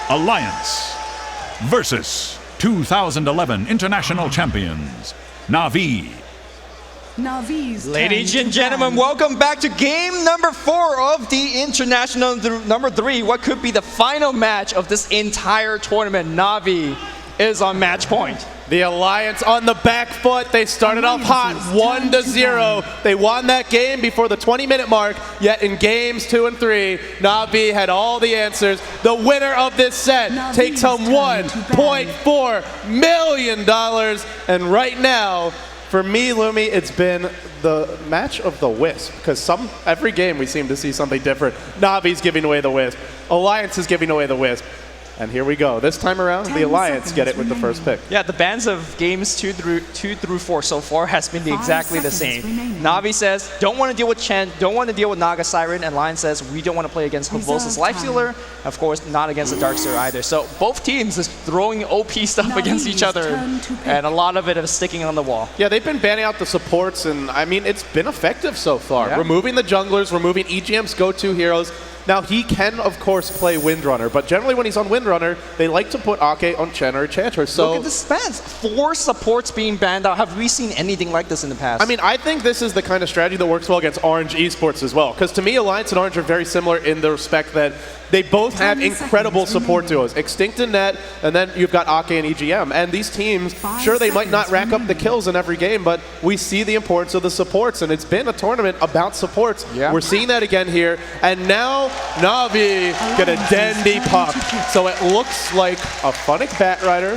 Alliance versus 2011 International Champions, Na'Vi. Navi's Ladies and gentlemen, welcome back to game number 4 of the International number 3. What could be the final match of this entire tournament? Na'Vi is on match point. The Alliance on the back foot. They started off hot, 1-0. They won that game before the 20-minute mark, yet in games 2 and 3, Na'Vi had all the answers. The winner of this set takes home $1.4 million. And right now, for me, Lumi, it's been the match of the Wisp, because every game we seem to see something different. Na'Vi's giving away the Wisp. Alliance is giving away the Wisp. And here we go. This time around, the Alliance get it with the first pick. Yeah, the bans of games 2 through 4 so far has been exactly the same. Na'Vi says, don't want to deal with Chen, don't want to deal with Naga Siren, and Lion says, we don't want to play against Havosa's Lifestealer. Of course, not against the Darkseer either. So both teams is throwing OP stuff against each other, and a lot of it is sticking on the wall. Yeah, they've been banning out the supports, and I mean, it's been effective so far. Yeah. Removing the junglers, removing EGM's go-to heroes. Now, he can, of course, play Windrunner, but generally when he's on Windrunner, they like to put Ake on Chen or Enchanter. So look at this bans. 4 supports being banned out. Have we seen anything like this in the past? I mean, I think this is the kind of strategy that works well against Orange Esports as well, because to me, Alliance and Orange are very similar in the respect that they both have incredible support duos. Extinct and Net, and then you've got Ake and EGM. And these teams, sure, they might not rack up the kills in every game, but we see the importance of the supports, and it's been a tournament about supports. Yeah. We're seeing that again here. And now, Na'Vi get a Dendi Puck. So it looks like a Funnick Batrider,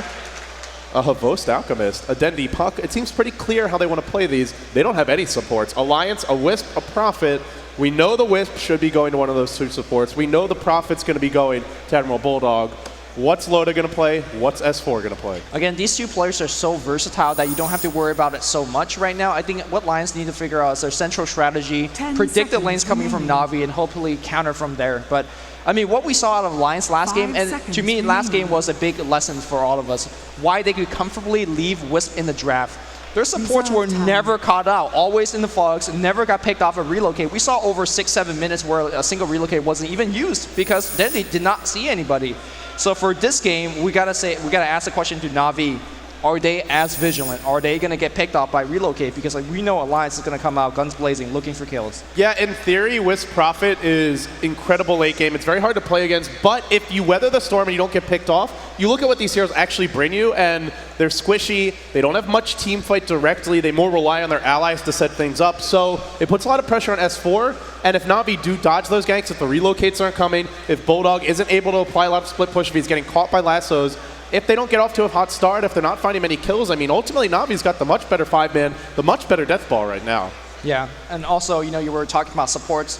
a Havost Alchemist, a Dendi Puck. It seems pretty clear how they want to play these. They don't have any supports. Alliance, a Wisp, a Prophet. We know the Wisp should be going to one of those 2 supports. We know the Prophet's going to be going to Admiral Bulldog. What's Loda going to play? What's S4 going to play? Again, these 2 players are so versatile that you don't have to worry about it so much right now. I think what Lions need to figure out is their central strategy, predict the lanes coming from Na'Vi, and hopefully counter from there. But I mean, what we saw out of Lions last game, and to me, last game was a big lesson for all of us, why they could comfortably leave Wisp in the draft. Their supports were never caught out, always in the fogs, never got picked off a relocate. We saw over 6-7 minutes where a single relocate wasn't even used because then they did not see anybody. So for this game, we gotta ask the question to Na'Vi. Are they as vigilant? Are they going to get picked off by relocate? Because like we know Alliance is going to come out guns blazing, looking for kills. Yeah, in theory, Wisp Prophet is incredible late game. It's very hard to play against, but if you weather the storm and you don't get picked off, you look at what these heroes actually bring you, and they're squishy. They don't have much team fight directly. They more rely on their allies to set things up. So it puts a lot of pressure on S4, and if Na'Vi do dodge those ganks, if the relocates aren't coming, if Bulldog isn't able to apply a lot of split push, if he's getting caught by lassos, if they don't get off to a hot start, if they're not finding many kills, I mean, ultimately Na'Vi's got the much better 5-man, the much better death ball right now. Yeah, and also, you know, you were talking about supports.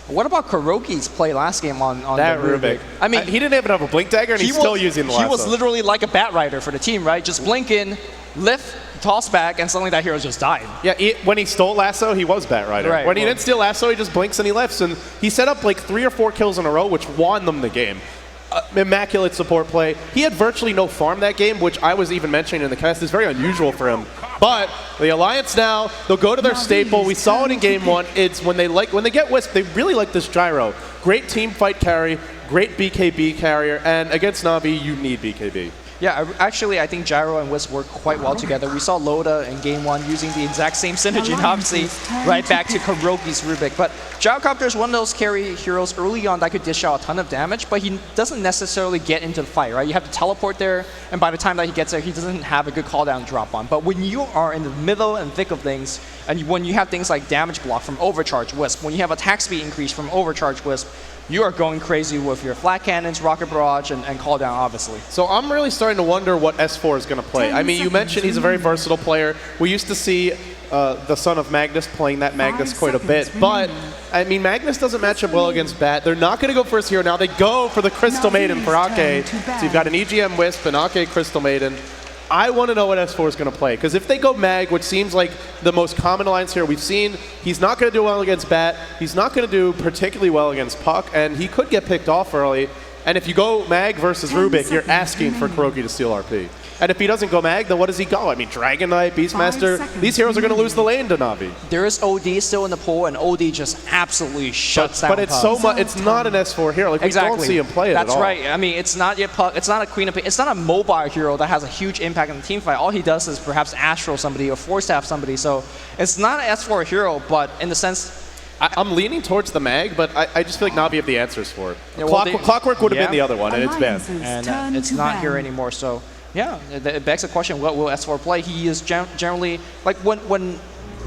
What about KuroKy's play last game on that Rubik? I mean, he didn't even have a blink dagger, and he's still using the lasso. He was literally like a Batrider for the team, right? Just blink in, lift, toss back, and suddenly that hero just died. Yeah, when he stole lasso, he was Batrider. Right, when he didn't steal lasso, he just blinks and he lifts, and he set up like 3 or 4 kills in a row, which won them the game. Immaculate support play. He had virtually no farm that game, which I was even mentioning in the cast is very unusual for him. But the Alliance now, they'll go to their staple. We saw it in game 1. It's when they get Wisp, they really like this Gyro. Great team fight carry, great BKB carrier, and against Na'Vi, you need BKB. Yeah, actually, I think Gyro and Wisp work quite well together. We saw Loda in game 1 using the exact same synergy, and obviously right back to KuroKy's Rubik. But Gyrocopter is one of those carry heroes early on that could dish out a ton of damage, but he doesn't necessarily get into the fight, right? You have to teleport there, and by the time that he gets there, he doesn't have a good cooldown drop on. But when you are in the middle and thick of things, and when you have things like damage block from Overcharge Wisp, when you have attack speed increase from Overcharge Wisp, you are going crazy with your flat cannons, rocket barrage, and call down, obviously. So I'm really starting to wonder what S4 is going to play. I mean, you mentioned he's a very versatile player. We used to see the son of Magnus playing that Magnus quite a bit. But, I mean, Magnus doesn't match up well against Bat. They're not going to go for his hero. Now they go for the Crystal Maiden for Ake. So you've got an EGM Wisp and Ake Crystal Maiden. I want to know what S4 is going to play, because if they go Mag, which seems like the most common alliance here we've seen, he's not going to do well against Bat, he's not going to do particularly well against Puck, and he could get picked off early. And if you go Mag versus Rubik, you're asking for KuroKy to steal RP. And if he doesn't go mag, then what does he go? I mean, Dragon Knight, Beastmaster, seconds these heroes are going to lose the lane to Na'Vi. There is OD still in the pool, and OD just absolutely shuts down But it's Puck. so much. It's not an S4 hero. Like, we Exactly. don't see him play it That's at all. right. I mean, it's not yet Puck. It's not a Queen of Pain. It's not a mobile hero that has a huge impact in the team fight. All he does is perhaps Astral somebody or Force Staff somebody. So it's not an S4 hero, but in the sense, I'm leaning towards the mag, but I just feel like Na'Vi have the answers for it. Yeah, well, Clockwork would have yeah. been the other one, and it's banned. Alliances and turn it's to not ban. here anymore. So yeah, it begs the question: what will S4 play? He is generally like when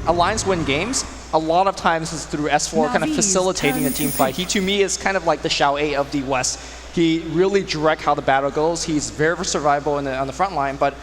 Alliance win games, a lot of times it's through S4 kind of Na'Vi's facilitating the turn team to fight. pick. He to me is kind of like the Shao A of the West. He really direct how the battle goes. He's very survivable on the front line, but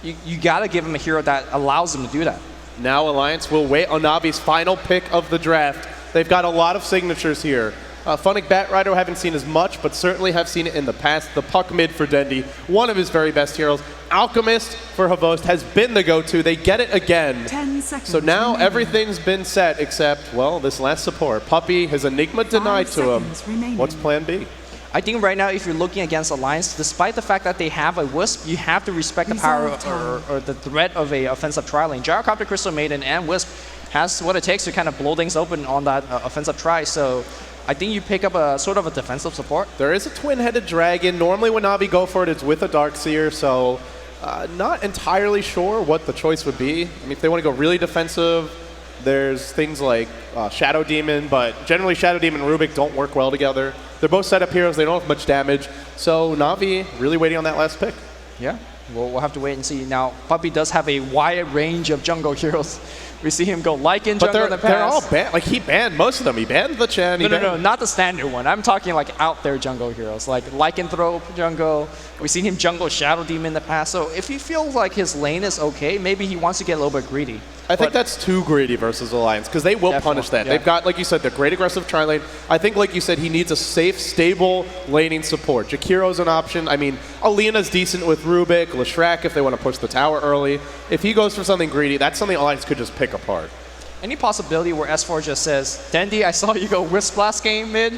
you got to give him a hero that allows him to do that. Now Alliance will wait on Na'Vi's final pick of the draft. They've got a lot of signatures here. Funnick Batrider haven't seen as much, but certainly have seen it in the past. The Puck mid for Dendi, one of his very best heroes. Alchemist for Havost has been the go-to. They get it again. 10 seconds So now remaining. everything's been set except, well, this last support. Puppey, his Enigma denied to him. seconds remaining. What's plan B? I think right now, if you're looking against Alliance, despite the fact that they have a Wisp, you have to respect the power Resolve or the threat of a offensive tri-lane. Gyrocopter, Crystal Maiden, and Wisp has what it takes to kind of blow things open on that offensive try. So I think you pick up a sort of a defensive support. There is a twin-headed dragon. Normally when Na'Vi go for it, it's with a Darkseer, so not entirely sure what the choice would be. I mean, if they want to go really defensive, there's things like Shadow Demon, but generally Shadow Demon and Rubik don't work well together. They're both setup heroes. They don't have much damage. So Na'Vi really waiting on that last pick. Yeah, we'll have to wait and see. Now, Puppey does have a wide range of jungle heroes. We see him go Lycan But jungle in the past. they're all banned. Like, he banned most of them. He banned the Chen. No, not the standard one. I'm talking like out there jungle heroes, like Lycanthrope jungle. We've seen him jungle Shadow Demon in the past. So if he feels like his lane is okay, maybe he wants to get a little bit greedy. I think But- that's too greedy versus Alliance, because they will Definitely, punish that. yeah. They've got, like you said, the great aggressive tri-lane. I think, like you said, he needs a safe, stable laning support. Jakiro's an option. I mean, Alina's decent with Rubik, Leshrac if they want to push the tower early. If he goes for something greedy, that's something Alliance could just pick apart. Any possibility where S4 just says, Dendi, I saw you go Wisp last game mid.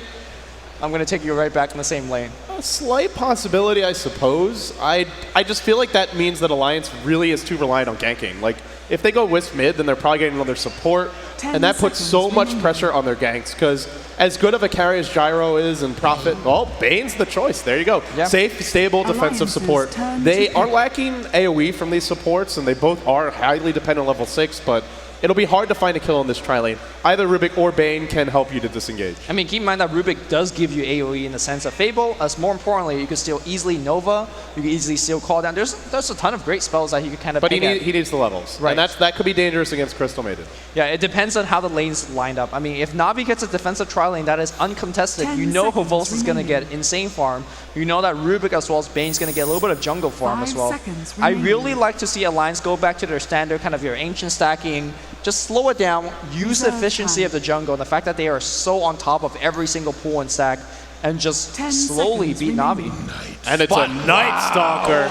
I'm going to take you right back in the same lane. A slight possibility, I suppose. I just feel like that means that Alliance really is too reliant on ganking. Like, if they go Wisp mid, then they're probably getting another support, 10 and that puts so seconds much remaining. pressure on their ganks, because as good of a carry as Gyro is and Prophet, well, Bane's the choice. There you go. Yeah. Safe, stable, defensive Alliance's support. turn They to are pick. lacking AoE from these supports, and they both are highly dependent on level 6, but it'll be hard to find a kill in this tri-lane. Either Rubik or Bane can help you to disengage. I mean, keep in mind that Rubik does give you AoE in the sense of Fable. As more importantly, you can still easily Nova. You can easily still call down. There's a ton of great spells that he can kind of But he pick at. needs the levels. Right. And that could be dangerous against Crystal Maiden. Yeah, it depends on how the lanes lined up. I mean, if Na'Vi gets a defensive tri-lane that is uncontested, 10 you know seconds Havost is going to remaining. get insane farm. You know that Rubik as well as Bane's going to get a little bit of jungle farm 5 as well. seconds I remaining. really like to see Alliance go back to their standard, kind of your ancient stacking. Just slow it down, use the Reserve efficiency time. of the jungle, and the fact that they are so on top of every single pool and stack, and just 10 slowly seconds beat remaining. Na'Vi. And it's a Night Stalker.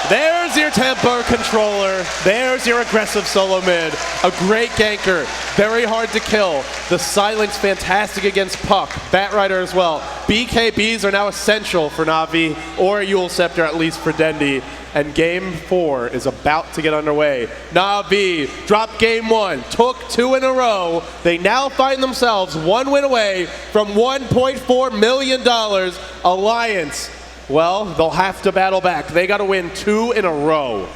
There's your tempo controller. There's your aggressive solo mid. A great ganker. Very hard to kill. The silence fantastic against Puck. Batrider as well. BKBs are now essential for Na'Vi or Yule Scepter, at least for Dendi. And game 4 is about to get underway. Na'Vi dropped game 1, took 2 in a row. They now find themselves 1 win away from $1.4 million. Alliance, well, they'll have to battle back. They got to win 2 in a row.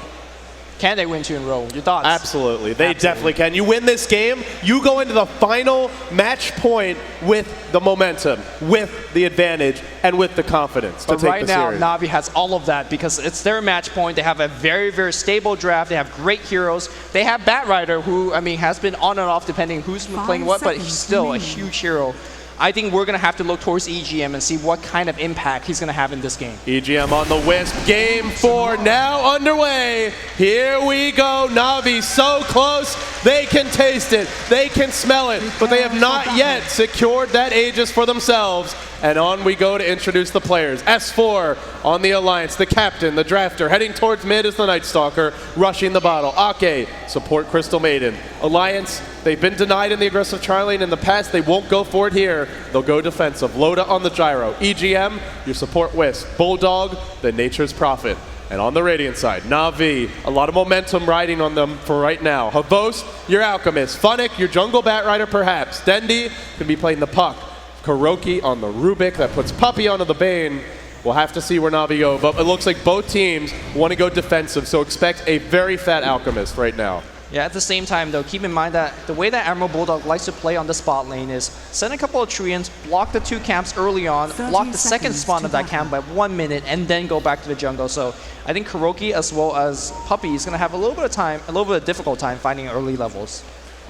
Can they win 2 in a row? Your thoughts? Absolutely. They definitely can. You win this game, you go into the final match point with the momentum, with the advantage, and with the confidence to But take right the now, series. Na'Vi has all of that because it's their match point. They have a very, very stable draft. They have great heroes. They have Batrider, who, I mean, has been on and off depending who's been 5 playing what, but he's seconds still a remaining. huge hero. I think we're going to have to look towards EGM and see what kind of impact he's going to have in this game. EGM on the Wisp. Game 4 now underway. Here we go. Na'Vi so close. They can taste it. They can smell it. But they have not yet secured that Aegis for themselves. And on we go to introduce the players. S4 on the Alliance. The captain, the drafter. Heading towards mid is the Night Stalker. Rushing the bottle. Ake, support Crystal Maiden. Alliance, they've been denied in the aggressive tri-lane in the past. They won't go for it here. They'll go defensive. Loda on the gyro. EGM, your support Wisp. Bulldog, the Nature's Prophet. And on the Radiant side, Na'Vi, a lot of momentum riding on them for right now. Havost, your Alchemist. Funnick, your Jungle Batrider perhaps. Dendi could be playing the Puck. Kuroki on the Rubik, that puts Puppey onto the Bane. We'll have to see where Na'Vi go, but it looks like both teams want to go defensive, so expect a very fat Alchemist right now. Yeah, at the same time, though, keep in mind that the way that Admiral Bulldog likes to play on the spot lane is send a couple of Treants, block the 2 camps early on, block the second spawn of that camp by 1 minute, and then go back to the jungle. So I think Kuroki as well as Puppey is going to have a little bit of difficult time finding early levels.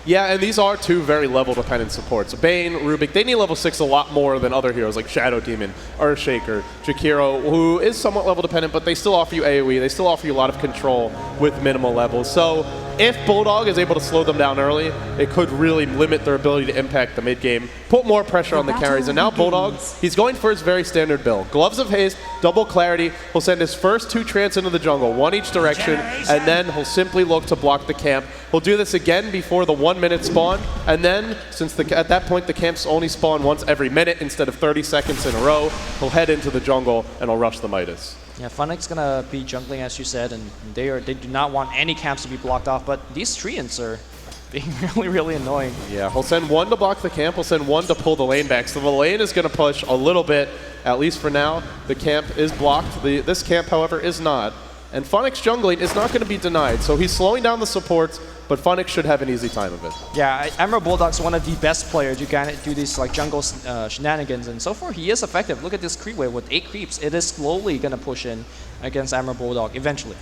Yeah, and these are 2 very level-dependent supports. Bane, Rubik, they need level 6 a lot more than other heroes like Shadow Demon, Earthshaker, Jakiro, who is somewhat level-dependent, but they still offer you AoE. They still offer you a lot of control with minimal levels. So if Bulldog is able to slow them down early, it could really limit their ability to impact the mid-game, put more pressure on the carries. And now Bulldog, he's going for his very standard build. Gloves of Haste, double Clarity. He'll send his first 2 Treants into the jungle, 1 each direction, and then he'll simply look to block the camp. He'll do this again before the 1-minute spawn, and then, since at that point the camps only spawn once every minute instead of 30 seconds in a row, he'll head into the jungle and he'll rush the Midas. Yeah, Funnick's going to be jungling, as you said, and they do not want any camps to be blocked off, but these Treants are being really, really annoying. Yeah, he'll send 1 to block the camp, he'll send 1 to pull the lane back. So the lane is going to push a little bit, at least for now. The camp is blocked. This camp, however, is not. And Funnick's jungling is not going to be denied, so he's slowing down the supports, but Funnick should have an easy time of it. Yeah, Admiral Bulldog's one of the best players. You can do these like jungle shenanigans, and so far he is effective. Look at this creep wave with 8 creeps. It is slowly going to push in against Admiral Bulldog eventually.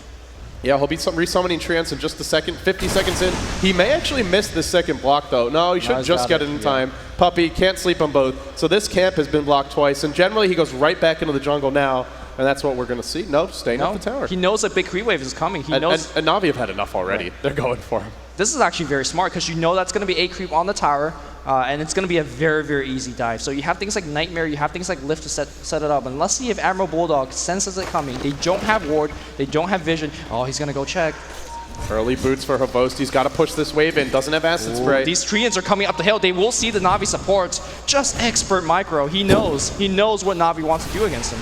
Yeah, he'll be resummoning Treants in just a second, 50 seconds in. He may actually miss the second block, though. No, he should just get it in time. Puppey can't sleep on both. So this camp has been blocked twice, and generally he goes right back into the jungle now, and that's what we're going to see. No, staying up the tower. He knows a big creep wave is coming. He knows. And Na'Vi have had enough already. Right. They're going for him. This is actually very smart because you know that's going to be 8 creep on the tower, and it's going to be a very, very easy dive. So you have things like Nightmare, you have things like Lift to set it up. And let's see if Admiral Bulldog senses it coming. They don't have ward, they don't have vision. Oh, he's going to go check. Early boots for Havost. He's got to push this wave in. Doesn't have acid spray. These Treants are coming up the hill. They will see the Na'Vi supports. Just expert micro. He knows. He knows what Na'Vi wants to do against him.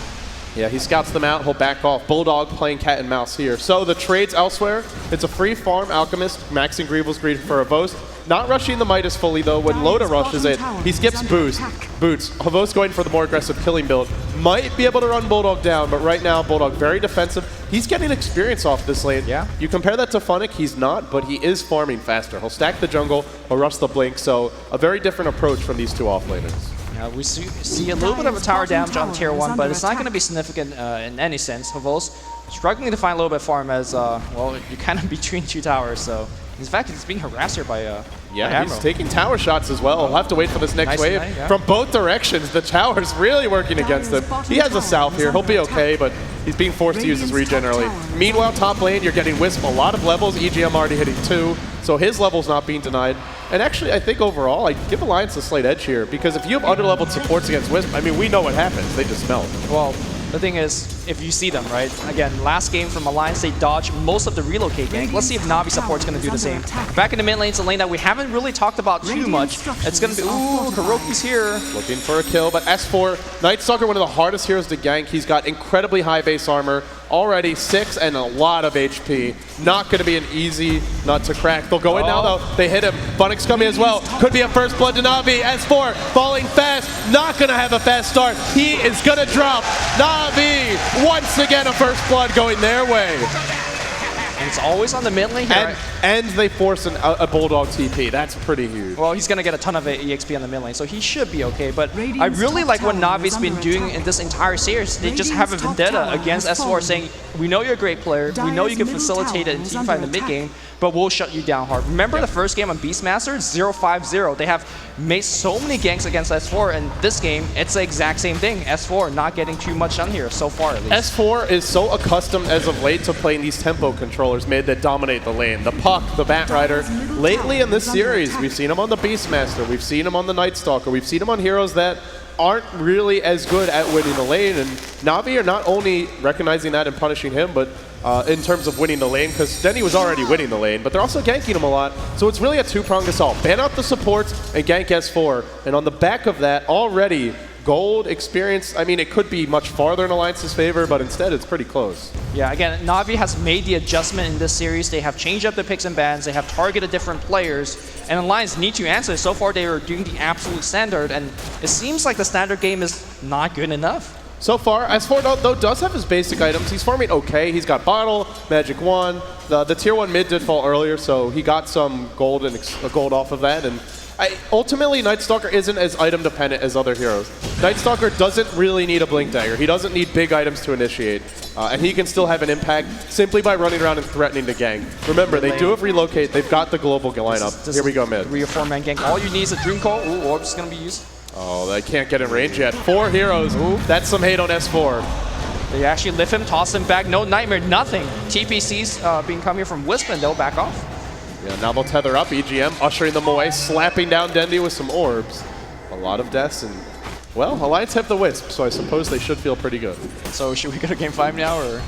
Yeah, he scouts them out. He'll back off. Bulldog playing cat and mouse here. So the trades elsewhere. It's a free farm Alchemist, maxing Greevil's Greed for Havost. Not rushing the Midas fully, though. When Loda rushes it, he skips Boots. Havost going for the more aggressive killing build. Might be able to run Bulldog down, but right now, Bulldog very defensive. He's getting experience off this lane. Yeah. You compare that to Funnick, he's not, but he is farming faster. He'll stack the jungle, he'll rush the Blink, so a very different approach from these 2 offlaners. We see a little bit of a tower damage on tier 1, but it's not going to be significant in any sense. Havost struggling to find a little bit of farm as, well, you're kind of between 2 towers, so in fact, he's being harassed here by yeah, he's taking tower shots as well. We'll have to wait for this next wave. From both directions, the tower's really working against him. He has a Salve here. He'll be okay, but he's being forced to use his regen early. Meanwhile, top lane, you're getting Wisp a lot of levels. EGM already hitting 2, so his level's not being denied. And actually, I think overall, I give Alliance a slight edge here, because if you have under-leveled supports against Wisp, I mean, we know what happens. They just melt. Well, the thing is, if you see them, right? Again, last game from Alliance, they dodged most of the relocate gank. Let's see if Na'Vi support's going to do the same. Back in the mid lane, it's a lane that we haven't really talked about too much. It's going to be, ooh, Kuroki's here. Looking for a kill, but S4, Night Stalker, one of the hardest heroes to gank. He's got incredibly high base armor, already 6 and a lot of HP. Not going to be an easy nut to crack. They'll go in now, though. They hit him. Funnick's coming as well. Could be a first blood to Na'Vi. S4 falling fast. Not going to have a fast start. He is going to drop. Na'Vi, once again, a first blood going their way. And it's always on the mid lane here. And they force a Bulldog TP. That's pretty huge. Well, he's going to get a ton of EXP on the mid lane, so he should be okay. But I really like what Navi's been doing in this entire series. They just have a vendetta against S4 saying, we know you're a great player, we know you can facilitate it and teamfight in the mid game, but we'll shut you down hard. Remember the first game on Beastmaster? 0-5-0. They have made so many ganks against S4, and this game, it's the exact same thing. S4 not getting too much done here, so far at least. S4 is so accustomed as of late to playing these tempo controllers mid that dominate the lane. The Puck, the Batrider. Lately in this series, we've seen him on the Beastmaster, we've seen him on the Night Stalker, we've seen him on heroes that aren't really as good at winning the lane, and Na'Vi are not only recognizing that and punishing him, but in terms of winning the lane, because Denny was already winning the lane, but they're also ganking him a lot, so it's really a 2-pronged assault. Ban out the supports and gank S4, and on the back of that, already gold, experience. I mean, it could be much farther in Alliance's favor, but instead it's pretty close. Yeah, again, Na'Vi has made the adjustment in this series. They have changed up the picks and bans. They have targeted different players. And Alliance need to answer. So far, they are doing the absolute standard. And it seems like the standard game is not good enough. So far, S4 though does have his basic items. He's farming okay. He's got Bottle, Magic Wand. The tier 1 mid did fall earlier, so he got some gold and gold off of that. And ultimately, Night Stalker isn't as item dependent as other heroes. Night Stalker doesn't really need a Blink Dagger. He doesn't need big items to initiate. And he can still have an impact simply by running around and threatening the gang. Remember, they do have Relocate. They've got the global lineup. Here we go mid. 3 or 4-man gang. All you need is a Dream Coil. Ooh, Orb's going to be used. Oh, they can't get in range yet. 4 heroes. Ooh, that's some hate on S4. They actually lift him, toss him back. No Nightmare, nothing. TPC's being come here from Wisp, and they'll back off. Yeah, now they'll tether up. EGM ushering them away, slapping down Dendi with some orbs. A lot of deaths, and, well, Alliance have the Wisp, so I suppose they should feel pretty good. So should we go to game 5 now, or?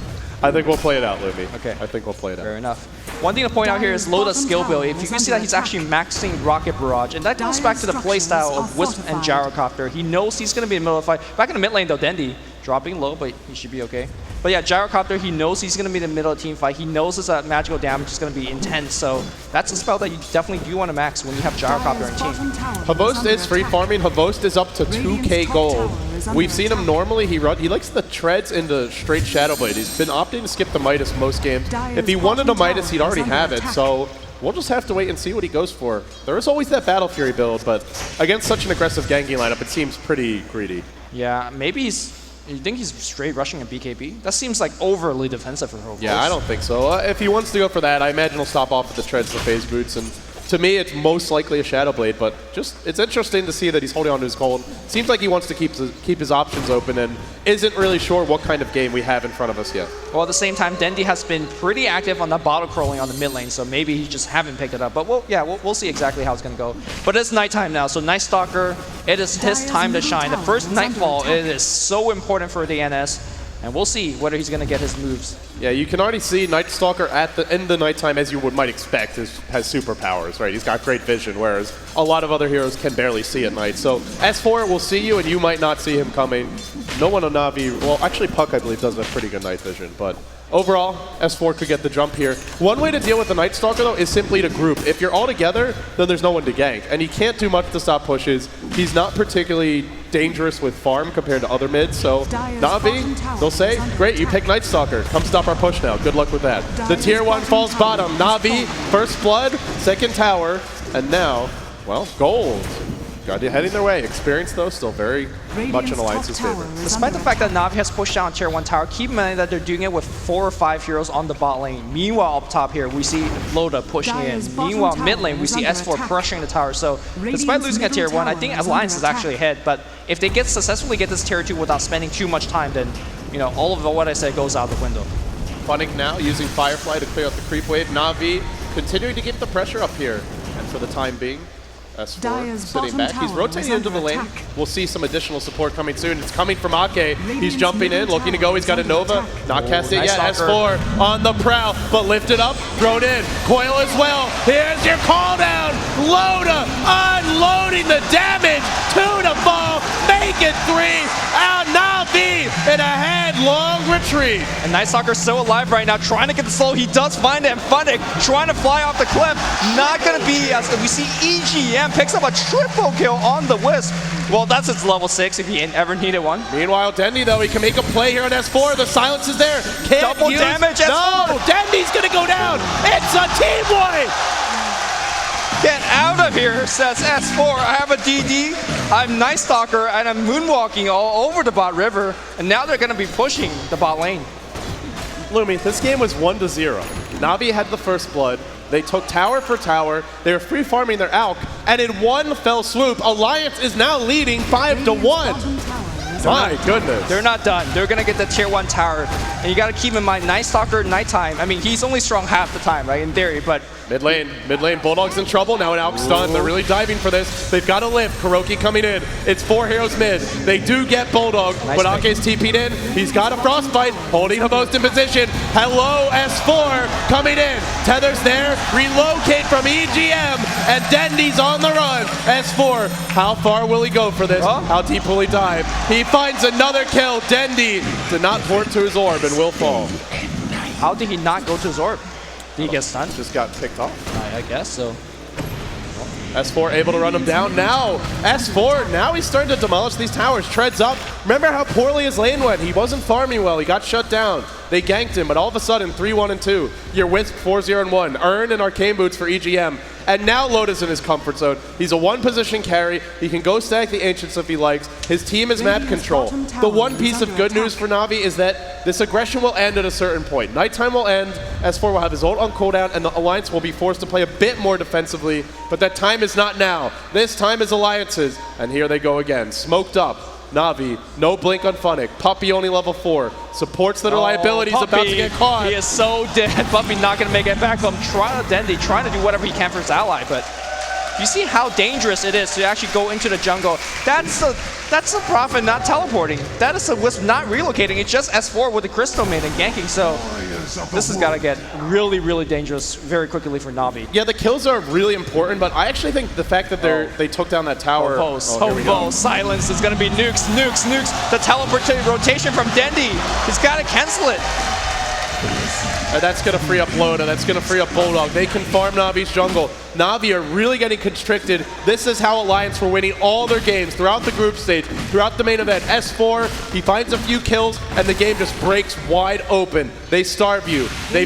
I think we'll play it out, Lumi. Okay. I think we'll play it out. Fair enough. One thing to point out here is Loda's skill build. If you can see that he's actually maxing Rocket Barrage, and that goes back to the playstyle of Wisp and Gyrocopter. He knows he's going to be in the middle of the fight. Back in the mid lane though, Dendi dropping low, but he should be okay. But yeah, Gyrocopter, he knows he's going to be in the middle of the team fight. He knows his magical damage is going to be intense, so that's a spell that you definitely do want to max when you have Gyrocopter in team. Havost is free farming. Havost is up to 2k gold. We've seen him normally, he likes the treads into straight Shadow Blade. He's been opting to skip the Midas most games. If he wanted a Midas, he'd already have it, so we'll just have to wait and see what he goes for. There is always that Battle Fury build, but against such an aggressive ganking lineup, it seems pretty greedy. Yeah, maybe you think he's straight rushing a BKB? That seems like overly defensive for Havost. Yeah, I don't think so. If he wants to go for that, I imagine he'll stop off at the treads for phase boots, and to me, it's most likely a Shadow Blade, but just it's interesting to see that he's holding on to his gold. Seems like he wants to keep his options open and isn't really sure what kind of game we have in front of us yet. Well, at the same time, Dendi has been pretty active on the bottle crawling on the mid lane, so maybe he just haven't picked it up. But we'll see exactly how it's going to go. But it's nighttime now, so Night Stalker, it is his time to shine. The first Nightfall, it is so important for the NS. And we'll see whether he's going to get his moves. Yeah, you can already see Night Stalker in the nighttime, as you might expect, has superpowers, right? He's got great vision, whereas a lot of other heroes can barely see at night. So S4 will see you, and you might not see him coming. No one on Na'Vi, well, actually Puck, I believe, does have pretty good night vision, but overall, S4 could get the jump here. One way to deal with the Night Stalker, though, is simply to group. If you're all together, then there's no one to gank, and he can't do much to stop pushes. He's not particularly dangerous with farm compared to other mids, so Na'Vi, they'll say, great, you pick Night Stalker. Come stop our push now. Good luck with that. The tier 1 falls bottom. Na'Vi, first blood, second tower, and now, well, gold. Got it heading their way. Experience, though, still very much in Alliance's favor. Despite the fact that Na'Vi has pushed down tier 1 tower, keep in mind that they're doing it with 4 or 5 heroes on the bot lane. Meanwhile, up top here, we see Loda pushing in. Meanwhile, mid lane, we see S4 pressuring the tower. So, despite losing at tier 1, I think Alliance is actually ahead. But if they successfully get this tier 2 without spending too much time, then all of what I said goes out the window. Funnick now using Firefly to clear out the creep wave. Na'Vi continuing to keep the pressure up here. And for the time being, S4 sitting back. He's rotating into the lane. We'll see some additional support coming soon. It's coming from Ake. He's jumping in, looking to go. He's got a Nova. Not cast it yet. S4 on the prowl, but lifted up, thrown in. Coil as well. Here's your call down. Loda unloading the damage. 2 to fall. Make it 3. Out Na'Vi in a headlong retreat. And Night Stalker's still alive right now, trying to get the slow. He does find it, and Funnick trying to fly off the cliff. Not going to be as we see EGM picks up a triple kill on the Wisp. Well, that's its level 6 if he ever needed one. Meanwhile, Dendi, though, he can make a play here on S4. The silence is there. Can't double damage, S4. No, Dendi's going to go down. It's a team wipe. Get out of here, says S4. I have a DD, I'm Night Stalker, and I'm moonwalking all over the bot river, and now they're going to be pushing the bot lane. Lumi, this game was 1-0. Na'Vi had the first blood. They took tower for tower. They were free farming their Alk, and in one fell swoop, Alliance is now leading 5-1. My goodness. They're not done. They're going to get the tier 1 tower. And you got to keep in mind, Night Stalker, nighttime. I mean, he's only strong half the time, right, in theory, but Mid lane, Bulldog's in trouble. Now an Alk stun. They're really diving for this. They've got to live. KuroKy coming in. It's 4 heroes mid. They do get Bulldog, but Ake's TP'd in. He's got a Frostbite, holding Havost in position. Hello, S4 coming in. Tether's there. Relocate from EGM, and Dendy's on the run. S4, how far will he go for this? How deep will he dive? He finds another kill. Dendy did not port to his orb and will fall. How did he not go to his orb? Did he get stunned? Just got picked off. I guess so. S4 able to run him down. Now, S4, now he's starting to demolish these towers. Treads up. Remember how poorly his lane went? He wasn't farming well. He got shut down. They ganked him, but all of a sudden, 3-1-2. Your Wisp 4-0-1. Earn and Arcane Boots for EGM. And now Lotus in his comfort zone. He's a one-position carry. He can go stack the Ancients if he likes. His team is map control. The one piece of good news for Na'Vi is that this aggression will end at a certain point. Nighttime will end. S4 will have his ult on cooldown, and the Alliance will be forced to play a bit more defensively. But that time is not now. This time is Alliance's. And here they go again. Smoked up. Na'Vi, no blink on Funnick. Puppey only level 4. Supports the reliability. He's about to get caught. He is so dead. Puppey not going to make it back from Dendy, trying to do whatever he can for his ally, but you see how dangerous it is to actually go into the jungle. That's the Prophet not teleporting. That is the Wisp not relocating. It's just S4 with the Crystal Maid and ganking, so this has got to get really, really dangerous very quickly for Na'Vi. Yeah, the kills are really important, but I actually think the fact that they took down that tower. Silence. It's going to be nukes. The teleport rotation from Dendy. He's got to cancel it. And that's going to free up Loda. That's going to free up Bulldog. They can farm Na'Vi's jungle. Na'Vi are really getting constricted. This is how Alliance were winning all their games throughout the group stage, throughout the main event. S4, he finds a few kills, and the game just breaks wide open. They starve you. They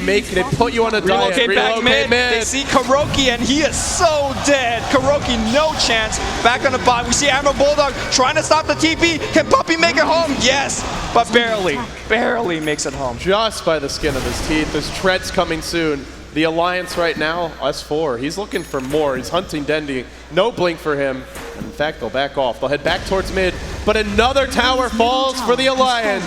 put you on a diet. Relocate back mid. They see KuroKy, and he is so dead. KuroKy, no chance. Back on the bot. We see Admiral Bulldog trying to stop the TP. Can Puppey make it home? Yes, but barely makes it home. Just by the skin of his teeth. There's Treads coming soon. The Alliance right now, S4, he's looking for more. He's hunting Dendy. No blink for him. And in fact, they'll back off. They'll head back towards mid. But another tower falls for the Alliance,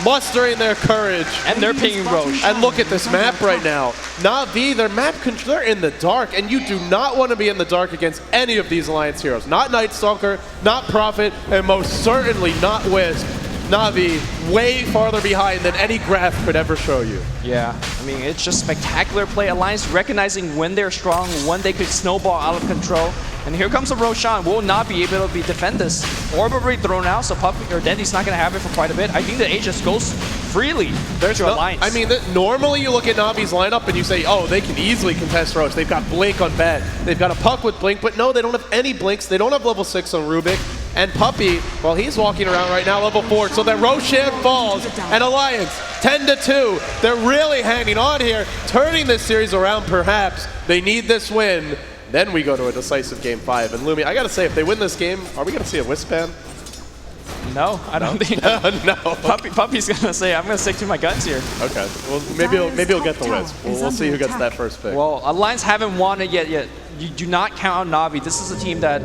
mustering their courage. And they're pinging Roche. And look at this map right now. Na'Vi, their map control, they're in the dark, and you do not want to be in the dark against any of these Alliance heroes. Not Night Stalker, not Prophet, and most certainly not Wisp. Na'Vi way farther behind than any graph could ever show you. Yeah, I mean, it's just spectacular play. Alliance recognizing when they're strong, when they could snowball out of control. And here comes a Roshan. Will not be able to defend this. Orb already thrown out, so Puppey or Dendy's not going to have it for quite a bit. I think the Age just goes freely to Alliance. I mean, normally you look at Na'Vi's lineup and you say, oh, they can easily contest Roche. They've got Blink on Bet. They've got a Puck with Blink, but no, they don't have any Blinks. They don't have level 6 on Rubik. And Puppey, well, he's walking around right now, level 4. So that Roshan falls, and Alliance, 10-2. They're really hanging on here, turning this series around perhaps. They need this win. Then we go to a decisive game 5. And Lumi, I gotta say, if they win this game, are we gonna see a Wisp ban? No, I don't think. No. Puppey's gonna say, I'm gonna stick to my guns here. Okay. Well, maybe he'll get the Wisp. We'll see who gets that first pick. Well, Alliance haven't won it yet. You do not count on Na'Vi. This is a team that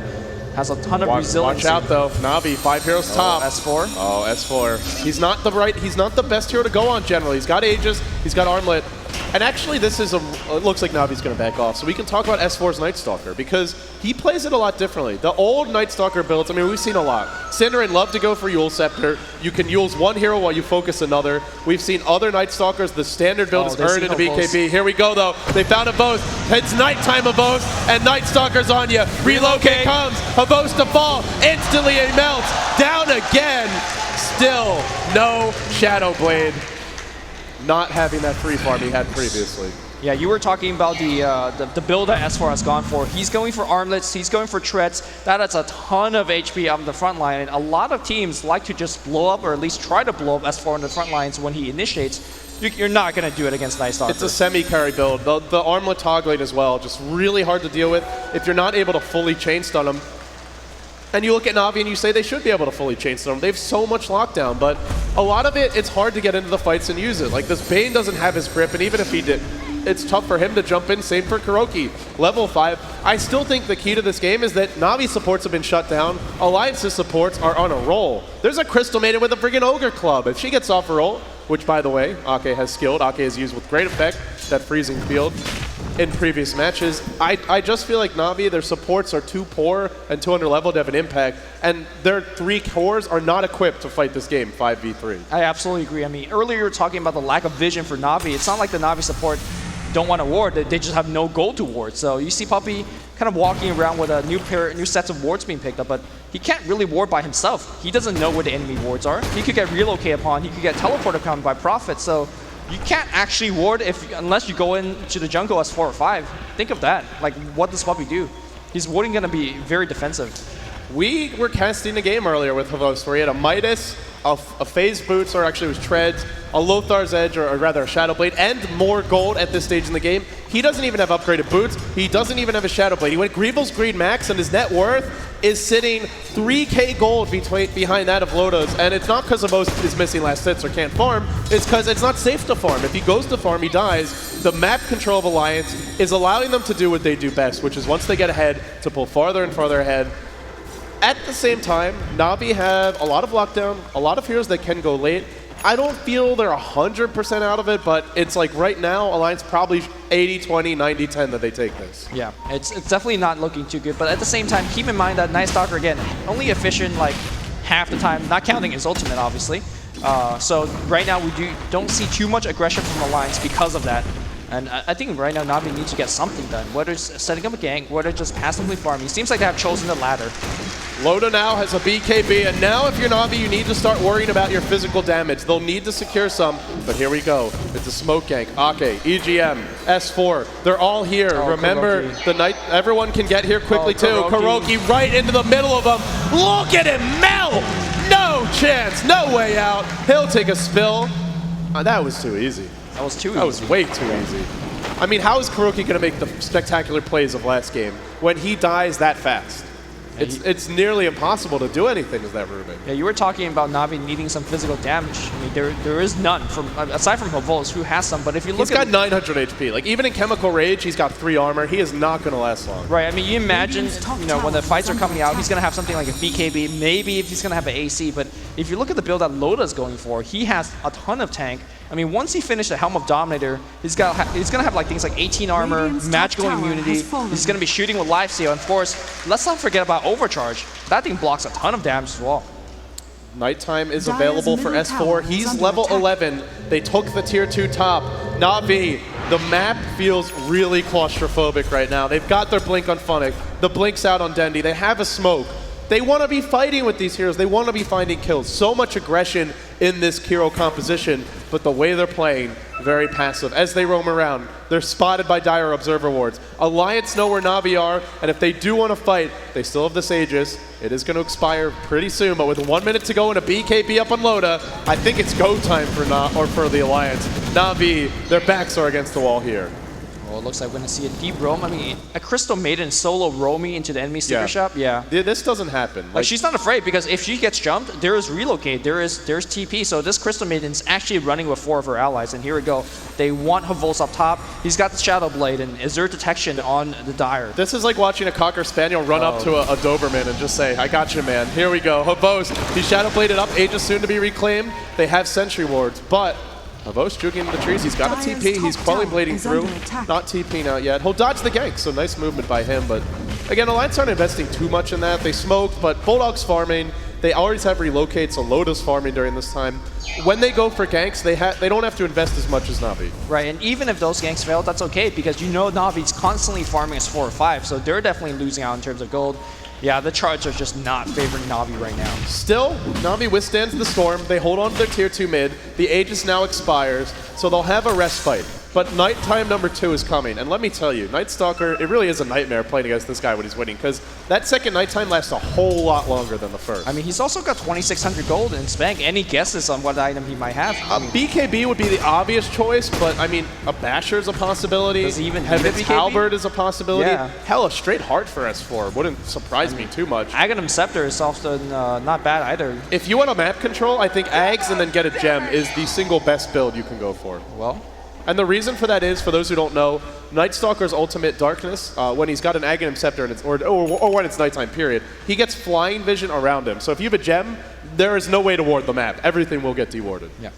has a ton of resilience. Watch out though, Na'Vi, 5 heroes top. S4. Oh, S4. He's not the best hero to go on generally. He's got Aegis, he's got Armlet. And actually this is it looks like Na'Vi's gonna back off. So we can talk about S4's Night Stalker because he plays it a lot differently. The old Night Stalker builds, I mean, we've seen a lot. Synderen love to go for Eul Scepter. You can Eul's one hero while you focus another. We've seen other Night Stalkers. The standard build is Earn into BKB. Here we go though. They found Havost. It's nighttime Havost, and Night Stalker's on you. Relocate comes. Havost to fall. Instantly he melts. Down again. Still no Shadow Blade. Not having that free farm he had previously. Yeah, you were talking about the build that S4 has gone for. He's going for armlets, he's going for treads. That is a ton of HP on the front line. And a lot of teams like to just blow up, or at least try to blow up S4 on the front lines when he initiates. You're not going to do it against Night Stalker. It's a semi-carry build. The armlet toggling as well, just really hard to deal with if you're not able to fully chain stun him. And you look at Na'Vi and you say they should be able to fully chain stun him. They have so much lockdown, but a lot of it, it's hard to get into the fights and use it. Like this Bane doesn't have his grip, and even if he did, it's tough for him to jump in. Same for KuroKy. Level 5. I still think the key to this game is that Na'Vi supports have been shut down. Alliance's supports are on a roll. There's a Crystal Maiden with a friggin' Ogre Club. If she gets off a roll, which by the way, Ake has skilled. Ake has used with great effect that freezing field. in previous matches. I just feel like Na'Vi, their supports are too poor and too under level to have an impact, and their 3 cores are not equipped to fight this game 5v3. I absolutely agree. I mean, earlier you were talking about the lack of vision for Na'Vi. It's not like the Na'Vi support don't want to ward, they just have no gold to ward. So you see Puppey kind of walking around with a new sets of wards being picked up, but he can't really ward by himself. He doesn't know where the enemy wards are. He could get relocated upon, he could get teleported upon by Prophet, so you can't actually ward unless you go into the jungle as 4 or 5. Think of that. Like, what does Puppey do? He's warding going to be very defensive. We were casting a game earlier with Havos where he had a Midas, a Phase Boots, or actually it was Treads, a Lothar's Edge, or rather a Shadow Blade, and more gold at this stage in the game. He doesn't even have upgraded boots. He doesn't even have a Shadow Blade. He went Greevil's Greed Max, and his net worth is sitting 3k gold behind that of Loda's. And it's not because Havos is missing last hits or can't farm. It's because it's not safe to farm. If he goes to farm, he dies. The map control of Alliance is allowing them to do what they do best, which is once they get ahead, to pull farther and farther ahead. At the same time, Na'Vi have a lot of lockdown, a lot of heroes that can go late. I don't feel they're 100% out of it, but it's like right now, Alliance probably 80-20, 90-10 that they take this. Yeah, it's definitely not looking too good, but at the same time, keep in mind that Night Stalker, again, only efficient like half the time, not counting his ultimate, obviously. So right now, we don't see too much aggression from Alliance because of that. And I think right now Na'Vi needs to get something done, whether it's setting up a gank, whether it's just passively farming. It seems like they have chosen the latter. Loda now has a BKB, and now if you're Na'Vi, you need to start worrying about your physical damage. They'll need to secure some, but here we go. It's a smoke gank. Ake, EGM, S4, they're all here. Oh, Remember, Kuroki. the night, everyone can get here quickly too. Kuroki right into the middle of them. Look at him melt! No chance, no way out. He'll take a spill. That was too easy. That was too easy. That was way too easy. I mean, how is Kuroki going to make the spectacular plays of last game when he dies that fast? It's nearly impossible to do anything with that Ruben. Yeah, you were talking about Na'Vi needing some physical damage. I mean, there is none aside from Havos, who has some. But if you look, he's got 900 HP. Like even in Chemical Rage, he's got 3 armor. He is not going to last long. Right. I mean, you imagine, when the fights are coming out, he's going to have something like a BKB. Maybe if he's going to have an AC. But if you look at the build that Loda's going for, he has a ton of tank. I mean, once he finished the Helm of Dominator, he's gonna have like things like 18 armor, Radiant's magical top tower immunity. has fallen. He's gonna be shooting with Lifesteal, and of course, let's not forget about Overcharge. That thing blocks a ton of damage as well. Nighttime is Dire's available for middle tower S4. is He's under level attack. 11. They took the tier 2 top. Na'Vi, the map feels really claustrophobic right now. They've got their blink on Funnick. The blink's out on Dendi. They have a smoke. They want to be fighting with these heroes. They want to be finding kills. So much aggression in this hero composition, but the way they're playing, very passive. As they roam around, they're spotted by Dire Observer wards. Alliance know where Na'Vi are, and if they do want to fight, they still have this Aegis. It is going to expire pretty soon, but with 1 minute to go and a BKB up on Loda, I think it's go time for the Alliance. Na'Vi, their backs are against the wall here. Well, it looks like we're going to see a deep roam. I mean, a Crystal Maiden solo roaming into the enemy sticker shop. Yeah. This doesn't happen. Like, she's not afraid, because if she gets jumped, there is relocate, there's TP. So this Crystal Maiden's actually running with 4 of her allies. And here we go. They want Havos up top. He's got the Shadow Blade and Azure Detection on the Dire. This is like watching a Cocker Spaniel run up to a Doberman and just say, I got you, man. Here we go. Havos, he's Shadow Bladed up. Aegis soon to be reclaimed. They have Sentry wards, but Havos juking into the trees. He's got a Dire's TP. He's top probably tower blading is through. under attack. Not TPing out yet. He'll dodge the gank, so nice movement by him. But again, Alliance aren't investing too much in that. They smoked, but Bulldog's farming. They always have relocates, so Loda's farming during this time. When they go for ganks, they don't have to invest as much as Na'Vi. Right, and even if those ganks fail, that's okay, because you know Na'Vi's constantly farming as 4 or 5, so they're definitely losing out in terms of gold. Yeah, the charts are just not favoring Na'Vi right now. Still, Na'Vi withstands the storm. They hold on to their tier 2 mid. The Aegis now expires, so they'll have a respite. But nighttime number 2 is coming, and let me tell you, Night Stalker, it really is a nightmare playing against this guy when he's winning, because that second nighttime lasts a whole lot longer than the first. I mean, he's also got 2,600 gold in his bank. Any guesses on what item he might have? A BKB would be the obvious choice, but I mean, a Basher's a possibility. Does he even need Heaven's a BKB? Halberd is a possibility. Yeah. Hell, a straight heart for S4 wouldn't surprise me too much. Aghanim Scepter is often not bad either. If you want a map control, I think Ags and then get a gem is the single best build you can go for. Well, And the reason for that is, for those who don't know, Night Stalker's ultimate Darkness, when he's got an Aghanim Scepter and it's, or when it's nighttime period, he gets flying vision around him. So if you have a gem, there is no way to ward the map. Everything will get dewarded. yeah.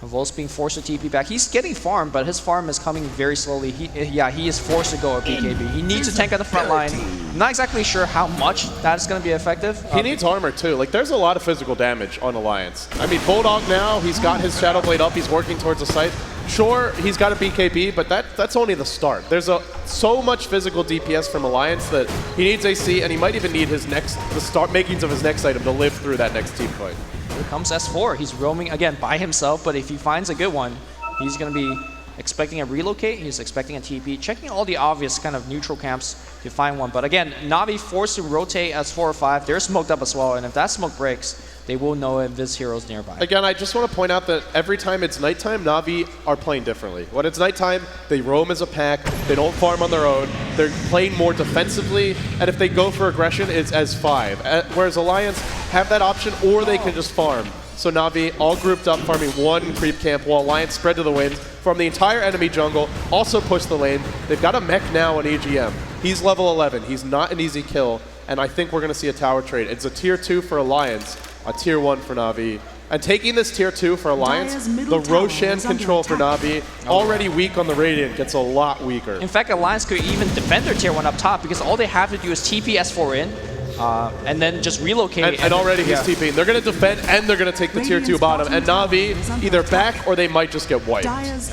Vol's being forced to TP back. He's getting farm, but his farm is coming very slowly. He is forced to go at BKB. He needs to tank at the front line. I'm not exactly sure how much that's going to be effective. He needs armor too. Like, there's a lot of physical damage on Alliance. I mean, Bulldog now, he's got his Shadow Blade up. He's working towards the site. Sure, he's got a BKB, but that's only the start. There's so much physical DPS from Alliance that he needs AC, and he might even need the start makings of his next item to live through that next team fight. Here comes S4. He's roaming, again, by himself, but if he finds a good one, he's going to be expecting a relocate. He's expecting a TP, checking all the obvious kind of neutral camps to find one. But again, Na'Vi forced to rotate S4 or 5. They're smoked up as well, and if that smoke breaks, they will know if this hero's nearby. Again, I just want to point out that every time it's nighttime, Na'Vi are playing differently. When it's nighttime, they roam as a pack, they don't farm on their own, they're playing more defensively, and if they go for aggression, it's as 5. Whereas Alliance have that option, or they can just farm. So Na'Vi all grouped up, farming one creep camp, while Alliance spread to the wind from the entire enemy jungle, also push the lane. They've got a mech now on EGM. He's level 11, he's not an easy kill, and I think we're going to see a tower trade. It's a tier 2 for Alliance, a tier 1 for Na'Vi. And taking this tier 2 for Alliance, the Roshan control for Na'Vi, already weak on the Radiant, gets a lot weaker. In fact, Alliance could even defend their tier 1 up top because all they have to do is TP S4 in, and then just relocate. And already he's TPing. They're going to defend and they're going to take the tier 2 bottom. And Na'Vi either back or they might just get wiped.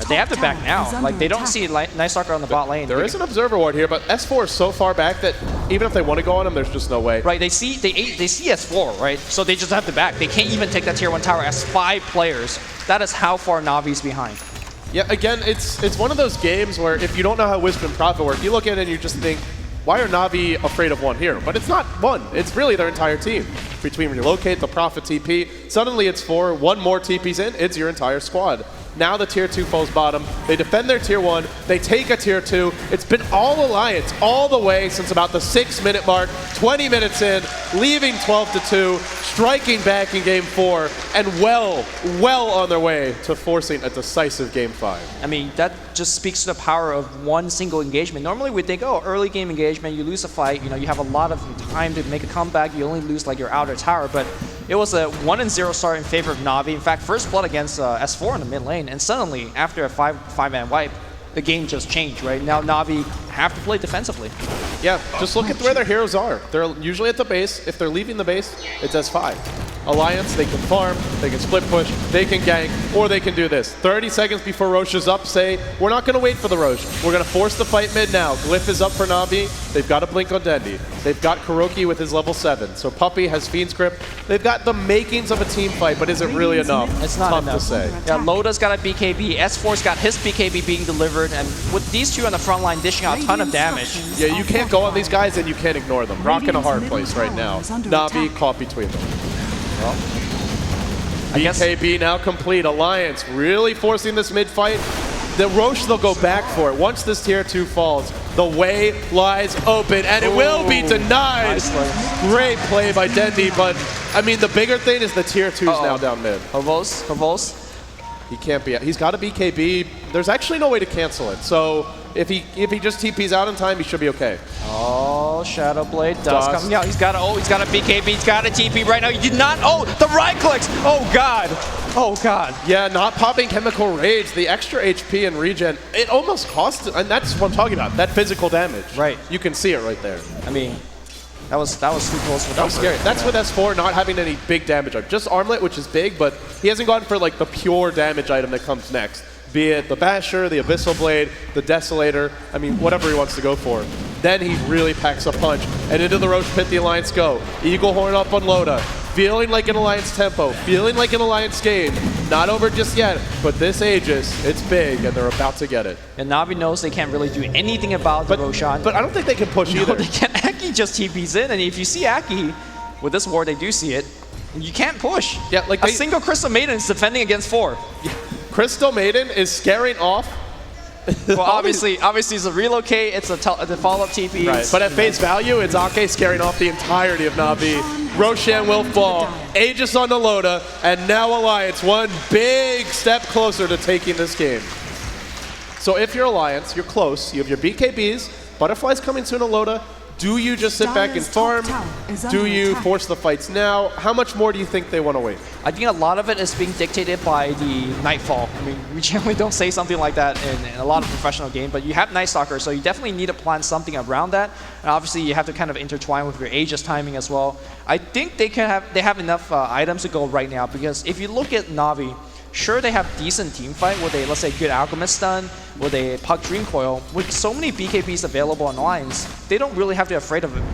They have to back now. Like, they don't see Night Stalker on the bot lane. There is an Observer Ward here, but S4 is so far back that even if they want to go on him, there's just no way. Right, they see S4, right? So they just have to back. They can't even take that tier 1 tower as 5 players. That is how far Na'Vi's behind. Yeah, again, it's one of those games where if you don't know how Wisp and Prophet work, you look at it and you just think, why are Na'Vi afraid of one hero? But it's not one. It's really their entire team. Between Relocate, the Prophet TP, suddenly it's 4. One more TP's in, it's your entire squad. Now the tier 2 falls bottom. They defend their tier 1. They take a tier 2. It's been all Alliance all the way since about the 6-minute mark. 20 minutes in, leaving 12-2, striking back in game 4, and well on their way to forcing a decisive game 5. I mean, that just speaks to the power of one single engagement. Normally we think, oh, early game engagement, you lose a fight, you know, you have a lot of time to make a comeback, you only lose like your outer tower, but it was a 1-0 start in favor of Na'Vi. In fact, first blood against S4 in the mid lane, and suddenly, after a 5-man wipe, the game just changed, right? Now Na'Vi have to play defensively. Yeah, just look at where their heroes are. They're usually at the base. If they're leaving the base, it's S5. Alliance, they can farm, they can split push, they can gank, or they can do this. 30 seconds before Roche is up, say, we're not going to wait for the Roche. We're going to force the fight mid now. Glyph is up for Na'Vi. They've got a blink on Dendi. They've got Kuroki with his level 7. So Puppey has Fiend's Grip. They've got the makings of a team fight, but is it really enough? It's not tough enough to say. Yeah, Loda's got a BKB. S4's got his BKB being delivered, and with these two on the front line dishing out a ton of damage. Yeah, you can't go on these guys and you can't ignore them. Rock in a hard place right now. Na'Vi caught between them. Well, I guess BKB now complete. Alliance really forcing this mid-fight. The Roche, they'll go back for it. Once this tier 2 falls, the way lies open, and it will be denied. Nice play. Great play by Dendi, but I mean, the bigger thing is the tier 2's now down mid. Havos. He can't be. He's got a BKB. There's actually no way to cancel it. So if he just TPs out in time, he should be okay. Oh, Shadow Blade does come. Yeah, he's got a BKB. He's got a TP right now. He did not. Oh, the right clicks. Oh God. Oh God. Yeah, not popping Chemical Rage. The extra HP and regen. It almost cost. And that's what I'm talking about. That physical damage. Right. You can see it right there. I mean, that was too close for That was scary. That's with S4 not having any big damage. Just Armlet, which is big, but he hasn't gone for like the pure damage item that comes next. Be it the Basher, the Abyssal Blade, the Desolator, I mean, whatever he wants to go for. Then he really packs a punch. And into the Roche Pit the Alliance go. Eagle Horn up on Loda. Feeling like an Alliance tempo. Feeling like an Alliance game. Not over just yet, but this Aegis, it's big, and they're about to get it. And Na'Vi knows they can't really do anything about the Roshan. But I don't think they can push either. They can't. Aki just TPs in, and if you see Aki, with this ward, they do see it. You can't push. Yeah, like a single Crystal Maiden is defending against 4. Crystal Maiden is scaring off. Well, obviously it's a relocate, it's the follow-up TP. Right, but at face value, it's Ake scaring off the entirety of Na'Vi. Roshan will fall, Aegis on the Loda, and now Alliance one big step closer to taking this game. So if you're Alliance, you're close. You have your BKBs, Butterfly's coming soon to Loda. Do you just sit back and Dyer's top farm? tower is Do under you attack. force the fights now? How much more do you think they want to wait? I think a lot of it is being dictated by the Nightfall. I mean, we generally don't say something like that in a lot of professional games, but you have Night Stalker, so you definitely need to plan something around that. And obviously, you have to kind of intertwine with your Aegis timing as well. I think they have enough items to go right now, because if you look at Na'Vi, sure, they have decent team fight with a, let's say, good Alchemist stun, with a Puck Dream Coil. With so many BKBs available on lines, they don't really have to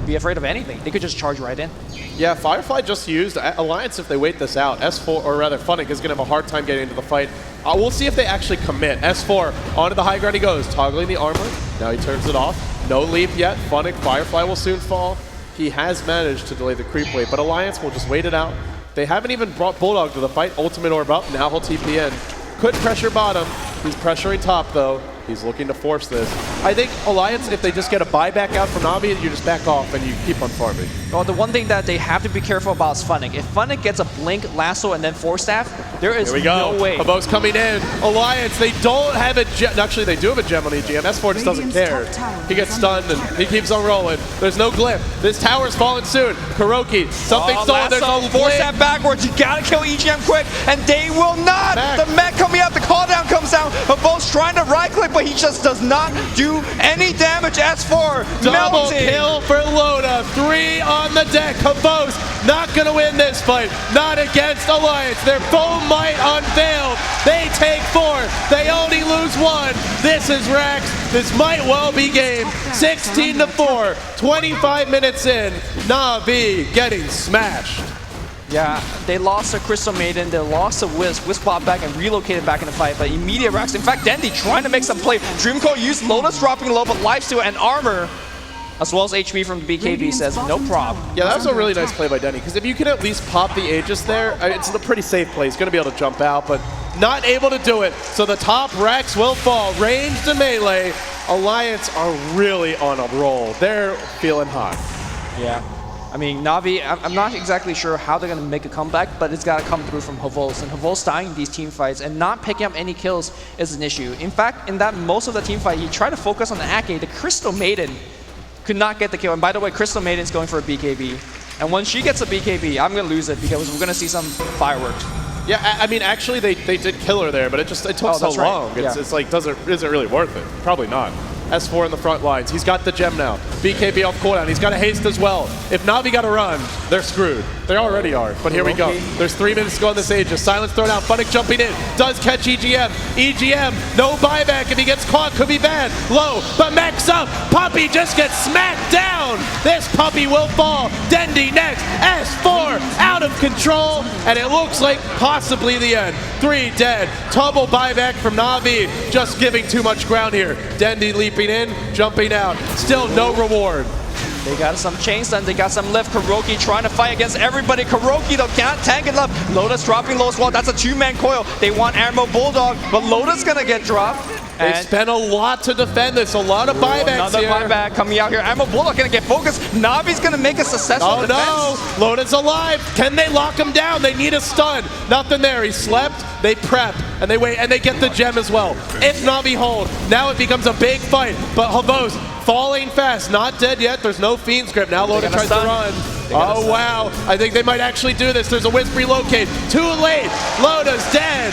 be afraid of anything. They could just charge right in. Yeah, Firefly just used Alliance. If they wait this out, S4, or rather Funnick, is going to have a hard time getting into the fight. We'll see if they actually commit. S4, onto the high ground he goes, toggling the armor. Now he turns it off. No leap yet. Funnick, Firefly will soon fall. He has managed to delay the creep wave, but Alliance will just wait it out. They haven't even brought Bulldog to the fight. Ultimate Orb up, now he'll TP in. Could pressure bottom. He's pressuring top though. He's looking to force this. I think Alliance, if they just get a buyback out from Na'Vi, you just back off and you keep on farming. Well, the one thing that they have to be careful about is Funnick. If Funnick gets a Blink, Lasso, and then Force Staff, there is Here we go. no way. Havos coming in. Alliance, they don't have a gem. Actually, they do have a gem on EGM. S4 just doesn't Radiant's care. top tower He gets is under stunned and attack. he keeps on rolling. There's no glyph. This tower's falling soon. Kuroki, something stolen. There's Lasso, a Force blink. Staff backwards. You gotta kill EGM quick, and they will not. Back. The mech coming out, the call down comes down. Havos trying to right click, but he just does not do any damage. S4 Double melting. kill for Loda. 3 on the deck. Havos not going to win this fight. Not against Alliance. Their full might unveiled. They take 4. They only lose 1. This is Rax. This might well be game. 16-4. 25 minutes in. Na'Vi getting smashed. Yeah, they lost to Crystal Maiden, they lost to Wisp. Wisp popped back and relocated back in the fight, but immediate Rax. In fact, Dendi trying to make some play. Dreamcoat used Lotus dropping low, but lifesteal and armor, as well as HP from the BKB, Radiant's says no bottom problem. tower Yeah, that is was a under really nice attack. play by Denny, because if you can at least pop the Aegis there, it's a pretty safe play. He's going to be able to jump out, but not able to do it. So the top Rax will fall. Ranged to melee. Alliance are really on a roll. They're feeling hot. Yeah. I mean, Na'Vi, I'm not exactly sure how they're going to make a comeback, but it's got to come through from Havos. And Havos dying in these team fights and not picking up any kills is an issue. In fact, in that most of the team fight, he tried to focus on the Ake. The Crystal Maiden could not get the kill. And by the way, Crystal Maiden's going for a BKB. And when she gets a BKB, I'm going to lose it because we're going to see some fireworks. Yeah, I mean, actually, they did kill her there, but it took so that's right. long. Yeah. It's like, is it really worth it? Probably not. S4 in the front lines. He's got the gem now. BKB off cooldown. He's got a haste as well. If Na'Vi got to run, they're screwed. They already are, but here we go. There's 3 minutes to go on this Aegis. Silence thrown out. Funnick jumping in. Does catch EGM. EGM, no buyback. If he gets caught, could be bad. Low, but Max up. Puppy just gets smacked down. This Puppy will fall. Dendi next. S4 out of control, and it looks like possibly the end. 3 dead. Double buyback from Na'Vi. Just giving too much ground here. Dendi leaping in, jumping out. Still no reward. They got some chain stun, they got some lift. Kuroki trying to fight against everybody. Kuroki though can't tank it up. Lotus dropping low as well. That's a 2-man coil. They want Ammo Bulldog, but Lotus gonna get dropped. They spent a lot to defend this. A lot of buybacks Another here. buyback coming out here. Ammo Bulldog gonna get focused. Navi's gonna make a successful Oh defense. no! Lotus alive. Can they lock him down? They need a stun. Nothing there. He slept. They prep and they wait and they get the gem as well. If Na'Vi hold, now it becomes a big fight. But Havos falling fast, not dead yet. There's no Fiend's Grip. Now Lotus tries to run. Oh wow! I think they might actually do this. There's a Wisp relocate. Too late. Lotus dead.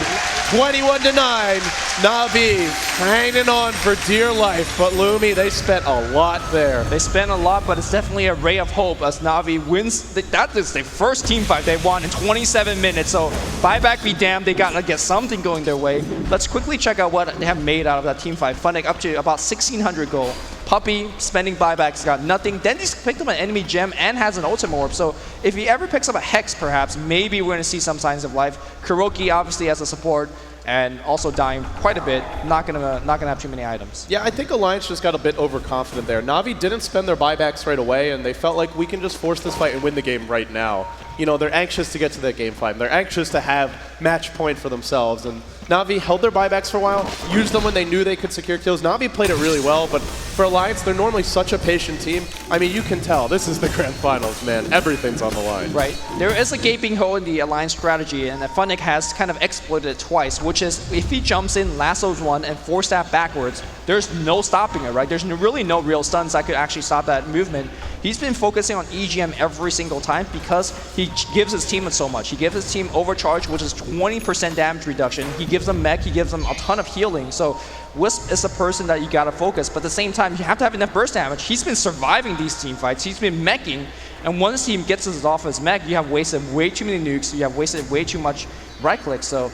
21-9. Na'Vi hanging on for dear life. But Lumi, they spent a lot there. They spent a lot, but it's definitely a ray of hope as Na'Vi wins. That is their first team fight they won in 27 minutes. So buyback be damned, they gotta get something going their way. Let's quickly check out what they have made out of that team fight. Funnick up to about 1,600 gold. Puppy spending buybacks, got nothing. Dendi's picked up an enemy gem and has an ultimate orb. So if he ever picks up a Hex, perhaps, maybe we're gonna see some signs of life. Kuroki obviously has a support and also dying quite a bit. Not gonna have too many items. Yeah, I think Alliance just got a bit overconfident there. Na'Vi didn't spend their buybacks right away, and they felt like we can just force this fight and win the game right now. You know, they're anxious to get to that game 5. They're anxious to have match point for themselves, and Na'Vi held their buybacks for a while, used them when they knew they could secure kills. Na'Vi played it really well, but for Alliance, they're normally such a patient team. I mean, you can tell. This is the Grand Finals, man. Everything's on the line. Right. There is a gaping hole in the Alliance strategy, and Funnick has kind of exploited it twice, which is if he jumps in, lassos one, and force that backwards, there's no stopping it, right? There's really no real stuns that could actually stop that movement. He's been focusing on EGM every single time because he gives his team so much. He gives his team overcharge, which is 20% damage reduction. He gives them mech, he gives them a ton of healing. So Wisp is the person that you gotta focus, but at the same time, you have to have enough burst damage. He's been surviving these team fights. He's been meching, and once he gets his off his mech, you have wasted way too many nukes, you have wasted way too much right click. So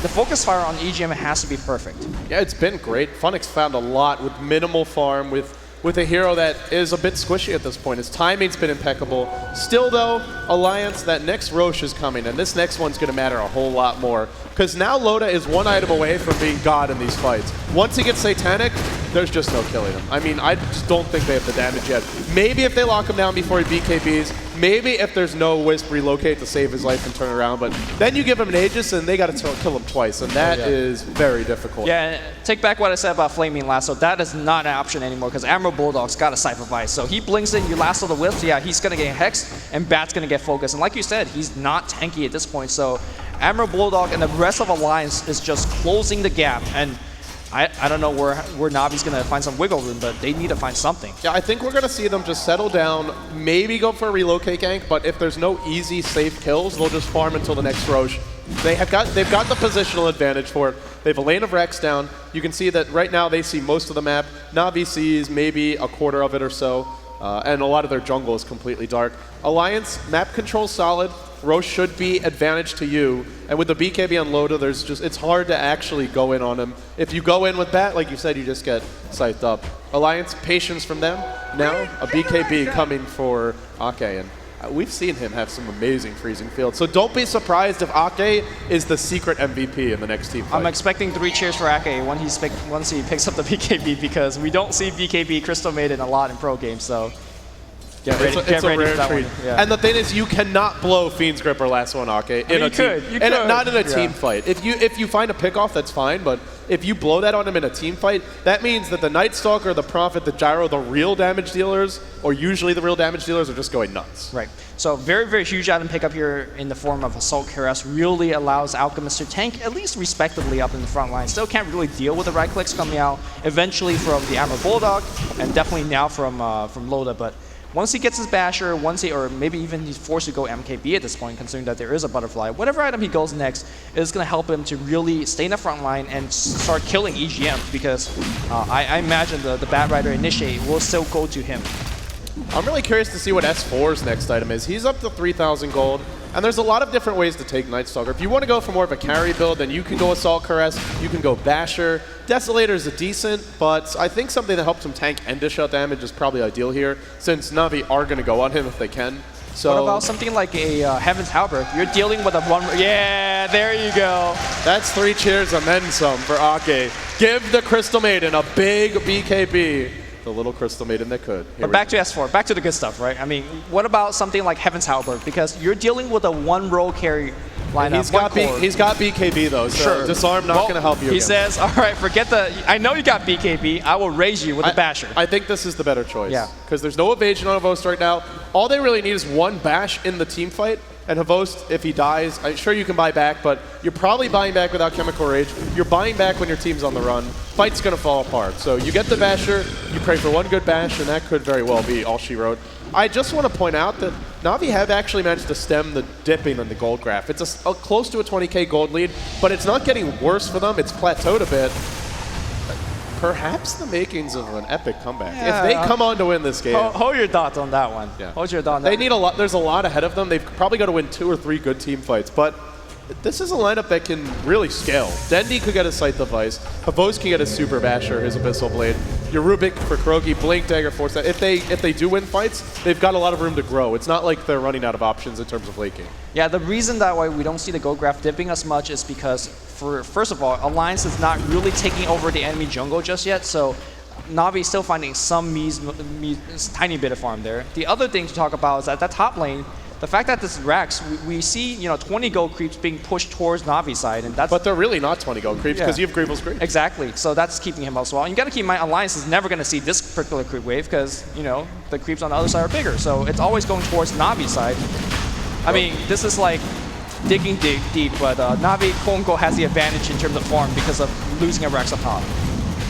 the focus fire on EGM has to be perfect. Yeah, it's been great. Funnick's found a lot with minimal farm, with a hero that is a bit squishy at this point. His timing's been impeccable. Still though, Alliance, that next Roche is coming, and this next one's gonna matter a whole lot more. Because now Loda is one item away from being God in these fights. Once he gets Satanic, there's just no killing him. I mean, I just don't think they have the damage yet. Maybe if they lock him down before he BKBs, maybe if there's no Wisp relocate to save his life and turn around, but then you give him an Aegis and they gotta kill him twice, and that is very difficult. Yeah, take back what I said about Flaming Lasso. That is not an option anymore because Admiral Bulldog's got a Cypher Vice. So he blinks in, you lasso the Wisp, yeah, he's gonna get hexed, and Bat's gonna get focused. And like you said, he's not tanky at this point, so Admiral Bulldog and the rest of Alliance is just closing the gap, and I don't know where Navi's going to find some wiggle room, but they need to find something. Yeah, I think we're going to see them just settle down, maybe go for a relocate gank, but if there's no easy, safe kills, they'll just farm until the next Roche. They've got the positional advantage for it. They have a lane of Rex down. You can see that right now they see most of the map. Na'Vi sees maybe a quarter of it or so, and a lot of their jungle is completely dark. Alliance, map control solid. Roche should be advantage to you, and with the BKB on Loda, it's hard to actually go in on him. If you go in with that, like you said, you just get scythed up. Alliance, patience from them. Now, a BKB coming for Ake, and we've seen him have some amazing freezing field. So don't be surprised if Ake is the secret MVP in the next team fight. I'm expecting 3 cheers for Ake once he picks up the BKB, because we don't see BKB Crystal Maiden a lot in pro games, so get ready, it's a rare treat. Yeah. And the thing is, you cannot blow Fiend's Grip or Lasso on Ake in a team. You could. Not in a team fight. If you find a pickoff, that's fine, but if you blow that on him in a team fight, that means that the Night Stalker, the Prophet, the Gyro, the real damage dealers, or usually the real damage dealers, are just going nuts. Right. So very, very huge item pickup here in the form of Assault Cuirass really allows Alchemist to tank at least respectively up in the front line. Still can't really deal with the right clicks coming out eventually from the Admiral Bulldog, and definitely now from Loda, but once he gets his Basher, or maybe even he's forced to go MKB at this point, considering that there is a Butterfly, whatever item he goes next is going to help him to really stay in the front line and start killing EGM, because I imagine the Bat Rider Initiate will still go to him. I'm really curious to see what S4's next item is. He's up to 3,000 gold, and there's a lot of different ways to take Night Stalker. If you want to go for more of a carry build, then you can go Assault Caress, you can go Basher. Desolator is a decent, but I think something that helps him tank and dish out damage is probably ideal here, since Na'Vi are going to go on him if they can. So what about something like a Heaven's Halberd? You're dealing with a one... Yeah, there you go. That's 3 cheers and then some for Ake. Give the Crystal Maiden a big BKB. The little Crystal Maiden that could. But back to S4, back to the good stuff, right? I mean, what about something like Heaven's Halberd? Because you're dealing with a one-row carry lineup. He's got BKB though, so sure. Disarm not going to help you He again. says, all right, forget the... I know you got BKB. I will raise you with a Basher. I think this is the better choice. Yeah. Because there's no evasion on Havost right now. All they really need is one Bash in the team fight. And Havost, if he dies, I'm sure you can buy back, but you're probably buying back without Chemical Rage. You're buying back when your team's on the run. Fight's going to fall apart. So you get the Basher, you pray for one good Bash, and that could very well be all she wrote. I just want to point out that Na'Vi have actually managed to stem the dipping on the gold graph. It's close to a 20k gold lead, but it's not getting worse for them. It's plateaued a bit. Perhaps the makings of an epic comeback. Yeah, if they come on to win this game. Hold your thoughts on that one. Yeah. Hold your thought on that. They need a lot. There's a lot ahead of them. They've probably got to win 2 or 3 good team fights, but this is a lineup that can really scale. Dendi could get a Scythe of Ice. Havost can get a Super Basher, his Abyssal Blade. Your Rubik for Krogi, Blink Dagger, Force that. If they do win fights, they've got a lot of room to grow. It's not like they're running out of options in terms of late game. Yeah, the reason that why we don't see the gold graph dipping as much is because, first of all, Alliance is not really taking over the enemy jungle just yet, so Na'Vi is still finding some tiny bit of farm there. The other thing to talk about is that that top lane, the fact that this Rex, we see 20 gold creeps being pushed towards Navi's side, and that's. But they're really not 20 gold creeps because you have Greevil's creep. Exactly. So that's keeping him up as well. And you got to keep in mind, Alliance is never going to see this particular creep wave because the creeps on the other side are bigger. So it's always going towards Navi's side. I mean, this is like digging deep, but Navi quote-unquote has the advantage in terms of farm because of losing a Rex up top.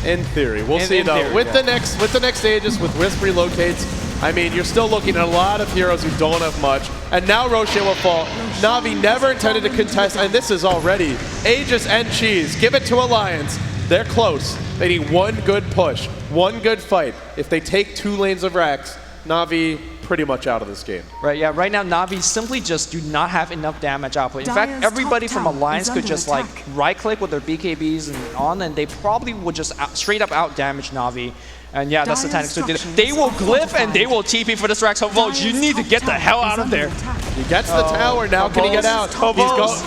In theory, we'll see though. Theory, with the next Aegis, with Wisp relocates, I mean, you're still looking at a lot of heroes who don't have much. And now Roshan will fall. Navi never intended to contest, and this is already Aegis and Cheese. Give it to Alliance. They're close. They need one good push, one good fight. If they take 2 lanes of Rax, Navi pretty much out of this game. Right, yeah, right now Navi simply just do not have enough damage output. In fact, everybody from Alliance could just like right-click with their BKBs and they probably would just straight up out-damage Navi. And yeah, that's the tactic. So they will glyph and they will TP for this Rex. Havost, you need to get the hell out of there. He gets the tower, now can he get out?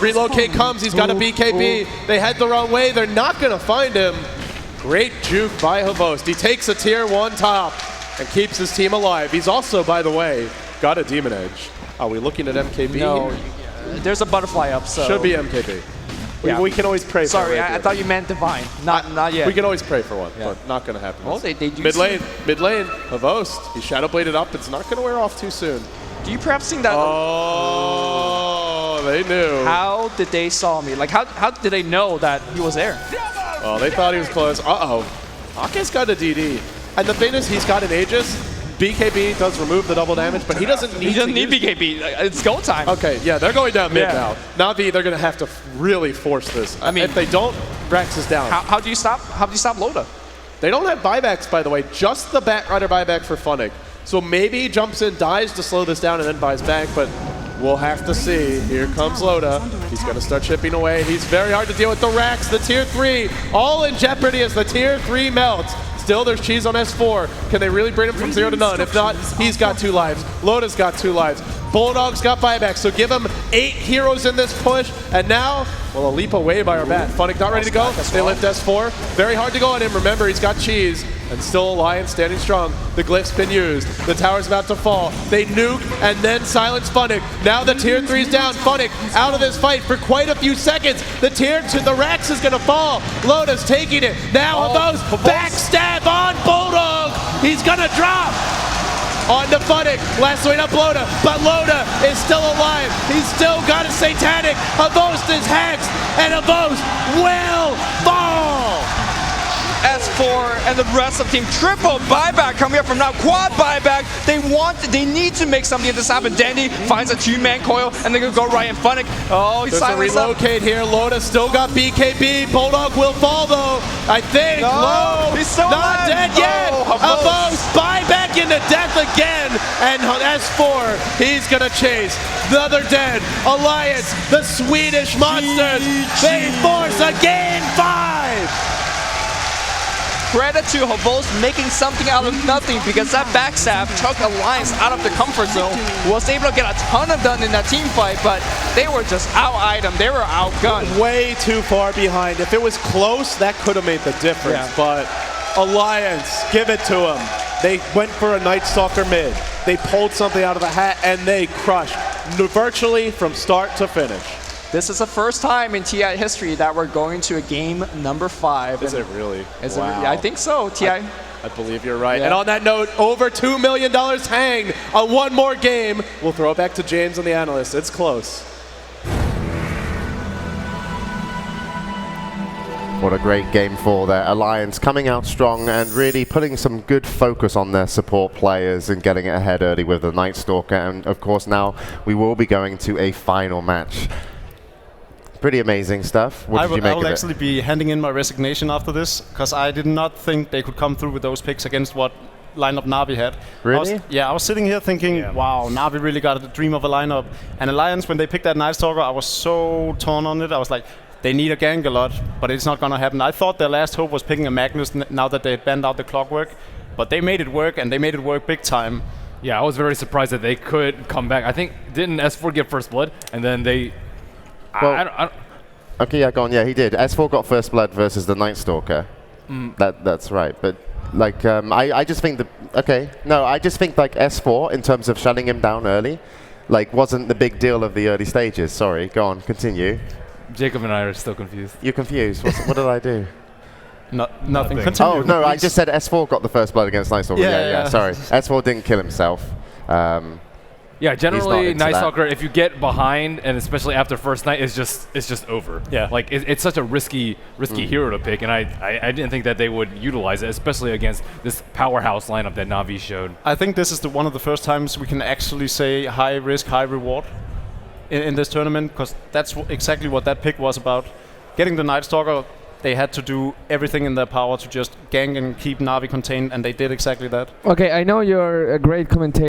Relocate comes, he's got a BKB. They head the wrong way, they're not gonna find him. Great juke by Havost. He takes a tier 1 top and keeps his team alive. He's also, by the way, got a Demon Edge. Are we looking at MKB No, here? there's a butterfly up, so. Should be MKB. We can always pray for Sorry, it. I thought you meant Divine. Not yet. We can always pray for one, but not going to happen. Well, they do. Mid lane, Havost. He shadow bladed up. It's not going to wear off too soon. Do you perhaps think that? Oh, they knew. How did they saw me? Like, how did they know that he was there? Oh, they thought he was close. Uh-oh. Ake's got a DD. And the thing is, he's got an Aegis. BKB does remove the double damage, but he doesn't need BKB. It's go time. Okay, yeah, they're going down mid now. Navi, they're going to have to really force this. I mean, if they don't, Rax is down. How do you stop Loda? They don't have buybacks, by the way. Just the Batrider buyback for Funnick. So maybe he jumps in, dies to slow this down, and then buys back, but we'll have to see. Here comes Loda. He's going to start chipping away. He's very hard to deal with the Rax, the tier 3, all in jeopardy as the tier 3 melts. Still, there's Cheese on S4. Can they really bring him from 0 to none? If not, he's got 2 lives. Loda's got 2 lives. Bulldog's got buyback, so give him 8 heroes in this push. And now, well, a leap away by our bat. Funnick not ready to go. They lift S4. Very hard to go on him. Remember, he's got Cheese. And still Alliance standing strong. The glyph's been used. The tower's about to fall. They nuke and then silence Funnick. Now the tier 3's down. Funnick out of this fight for quite a few seconds. The tier 2, the Rax is gonna fall. Loda's taking it. Now Havost backstab on Bulldog. He's gonna drop. On to Funnick, last way up Loda, but Loda is still alive. He's still got a Satanic. Havost is hexed, and Havost will fall. S4 and the rest of the team triple buyback coming up from now. Quad buyback. They need to make something of this happen. Dandy finds a 2-man coil and they're gonna go right in Funnick. Oh, he's silenced up. Relocate here. Loda still got BKB. Bulldog will fall though. I think. No, he's still not alive. dead yet. Havost buyback into death again. And S4, he's gonna chase. The other dead. Alliance, the Swedish monsters. They force a game 5. Credit to Havost making something out of nothing because that backstab took Alliance out of the comfort zone. Was able to get a ton of done in that team fight, but they were just out-itemed. They were outgunned. Way too far behind. If it was close, that could have made the difference. Yeah. But Alliance, give it to them. They went for a Night Stalker mid. They pulled something out of the hat, and they crushed virtually from start to finish. This is the first time in TI history that we're going to a game number 5. Is it really? Wow. I think so, TI. I believe you're right. Yeah. And on that note, over $2 million hang on one more game. We'll throw it back to James and the analysts. It's close. What a great game for there. Alliance coming out strong and really putting some good focus on their support players and getting it ahead early with the Night Stalker. And of course now we will be going to a final match. Pretty amazing stuff. What did you make of it? I will actually be handing in my resignation after this because I did not think they could come through with those picks against what lineup Navi had. Really? I was sitting here thinking, wow, Navi really got a dream of a lineup. And Alliance, when they picked that Night Stalker, I was so torn on it. I was like, they need a gank a lot, but it's not going to happen. I thought their last hope was picking a Magnus now that they had banned out the clockwork, but they made it work, and they made it work big time. Yeah, I was very surprised that they could come back. I think, didn't S4 get first blood, and then they... Well, okay, yeah, go on. Yeah, he did. S4 got first blood versus the Night Stalker. That's right. But like, I just think that. Okay, no, I just think like S4 in terms of shutting him down early. like wasn't the big deal of the early stages. Sorry, go on, continue. Jacob and I are still confused. You're confused. What did I do? Nothing. Continue. Oh no, I just said S4 got the first blood against Night Stalker. Yeah. Sorry, S4 didn't kill himself. Yeah, generally into Night that. Stalker, if you get behind, and especially after first night, it's just over. Yeah. Like it's such a risky hero to pick, and I didn't think that they would utilize it, especially against this powerhouse lineup that Na'Vi showed. I think this is one of the first times we can actually say high risk, high reward in this tournament, because that's exactly what that pick was about. Getting the Night Stalker, they had to do everything in their power to just gank and keep Na'Vi contained, and they did exactly that. Okay, I know you're a great commentator.